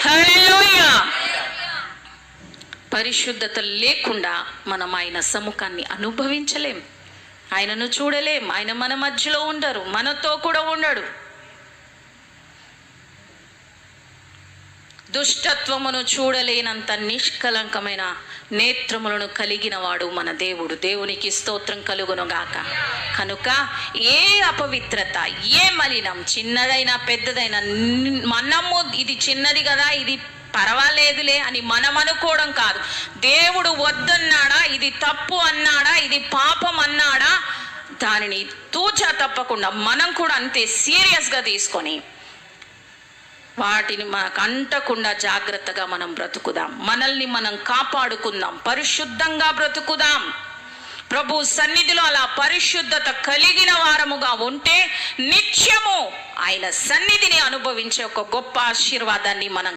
హల్లెలూయా. పరిశుద్ధత లేకుండా మనం ఆయన సముఖాన్ని అనుభవించలేం, ఆయనను చూడలేం. ఆయన మన మధ్యలో ఉండరు, మనతో కూడా ఉండడు. దుష్టత్వమును చూడలేనంత నిష్కలంకమైన నేత్రములను కలిగిన వాడు మన దేవుడు. దేవునికి స్తోత్రం కలుగునుగాక. కనుక ఏ అపవిత్రత, ఏ మలినం, చిన్నదైనా పెద్దదైనా, మనము ఇది చిన్నది కదా, ఇది పర్వాలేదులే అని మనం అనుకోవడం కాదు. దేవుడు వద్దన్నాడా, ఇది తప్పు అన్నాడా, ఇది పాపం అన్నాడా, దానిని తూచా తప్పకుండా మనం కూడా అంతే సీరియస్గా తీసుకొని వాటిని మనకు అంటకుండా జాగ్రత్తగా మనం బ్రతుకుదాం. మనల్ని మనం కాపాడుకుందాం, పరిశుద్ధంగా బ్రతుకుదాం. ప్రభు సన్నిధిలో అలా పరిశుద్ధత కలిగిన వారముగా ఉంటే నిత్యము ఆయన సన్నిధిని అనుభవించే ఒక గొప్ప ఆశీర్వాదాన్ని మనం